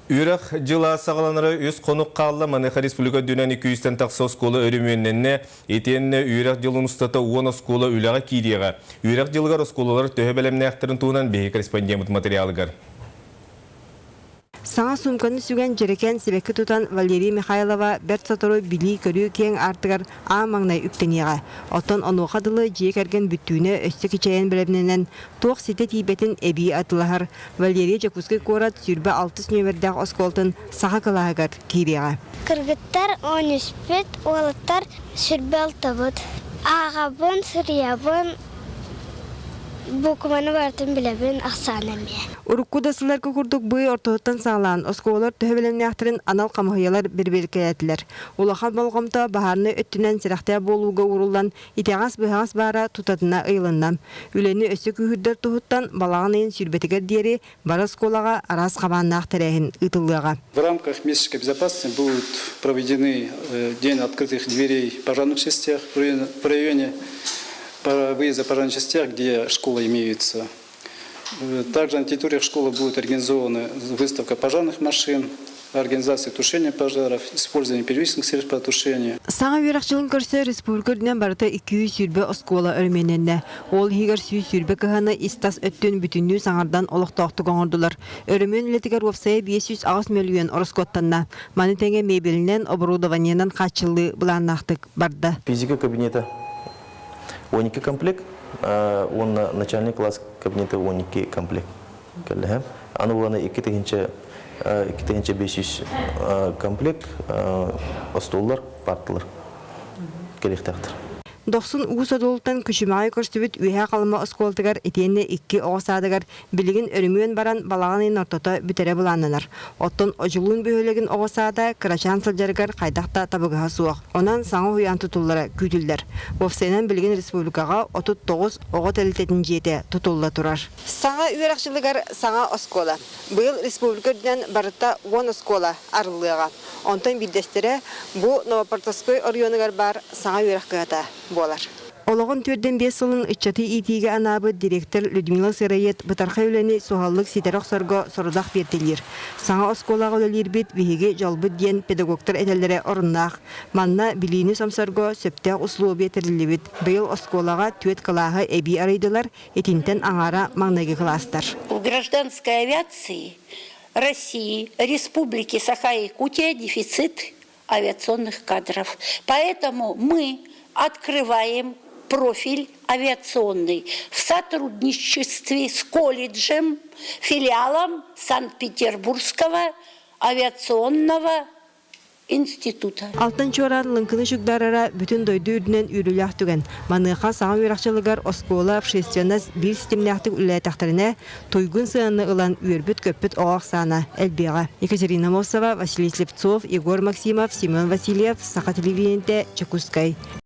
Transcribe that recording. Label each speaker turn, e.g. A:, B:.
A: Үрәк жыла сағаланыры үз қонық қалла Маныха Республика дүнен 200-тен тақсы скола өріменненне етенне үрәк жылын ұстата 10 скола үліға кейдеға. Үрәк жылғар сколалар төһе бәлемне әқтірін туынан бейі корреспондент материалығар.
B: Саңа сумканы сүген жерекен себекки тутан Валерия Михайлова бәрт сатору били көрүү кең артыгар а маңнай үптенеға. Оттон онуқадылы жиек әрген бүттүүне өсті кечайын білебіненен тоқ сете тейбетін әбей атылағар. Валерия Жакускай корат сүрбі 6 нөмірдәқ осколтын саға кылағығар кейреға.
C: Кыргыттар 13 бет, олаттар сүрбі 6 бұд. Ағабын, сырьябын, букуманы бартын білебін ақсанаме.
B: Уруккудасылар кукурдук бый ортоттан саалан осколар төһөбелемне ахтырын анал камыялар берберкәятләр. Улахан болгомта баһарны өттүнән сирахтя болууга уруллан итегас быһас бара тутатына ыйлыннам. Үлени өсө күһүрдер тухуттан балагын сүрбетигер диери бара сколага арас кабаннак терехин ытылыга.
D: В рамках месячной безопасности будут проведены день открытых дверей в пожарных частях в районе выезда пожарных частях, где школа имеется. Также на территориях школы будет организована выставка пожарных машин, организация тушения пожаров, использование первичных средств по тушению.
B: Саңа верақчылын көрсі республикадынан барыта 200 сүрбе оскола өрмененне. Ол хигар сүй сүрбе кыханы истас өттін бүтіннүү саңардан олықтақты қоңырдылар. Өрмен үлетігер вопсая 500 миллион ороскоттанна. Маны тәңе мебелінен оборудованиянан қачылы бұланнақтық барды.
E: Физика кабинета 12 комплект, он начальный класс кабинета 12 комплект. Аны уланы 2500 комплект остоллар, партылар керектақтыр.
B: 90 уус одолтан күшімағай көрсібіт үйе қалыма осколтығар етенне 2 оғысадығар білігін өрімуен баран балағанын ортота бүтере бұланынар. Оттон ожылуын бөхөлегін оғысада кырачан сылжарығар қайдақта табығыға суақ. Онан саңа хуян тұтулары күтілдер. Офсайнан білігін республикаға 39 оғы тәлітетін жете тұтулы тұрар. Саңа үйерақшылығар саңа оскола. Бұл республикаден барытта 10 оскола арылыға. Онтан білдестері бұл Новопортовской орионығар бар саңа үйераққығата болар. Олығын түрден 5 сылын үтчаты итиге анабы директор Людмила Сырайет бұтарқа өлені соғаллық ситерақ сорго сорудақ бертелер. Саңа осколаға өлелер бет вегеге жалбы ден педагогтар әтелері орыннақ. Манна білейіні самсорго сөптәқ ұслуы бетірілі бет. Бұл осколаға түйет қылағы әбей арайдылар, етінтен аңара маңнайғы кластар.
F: В гражданской авиации России, Республики Саха-Якутия дефицит авиационных кадров. Поэтому мы открываем профиль авиационный в сотрудничестве с колледжем, филиалом Санкт-Петербургского авиационного института.
B: Алтын чоран лынкыны жүгдарара бүтін дойды үрдінен үрілі ақтыған. Маныға саңа үйрақчылығар оскола общественность бір системнәқтік үлі тақтарына тойгын сығанны ұлан үрбіт көппіт оғақ сана әлбеға. Екатерина Мосова, Василий Слепцов, Егор Максимов, Семен Васильев, Саха телевидениеде Чекускай.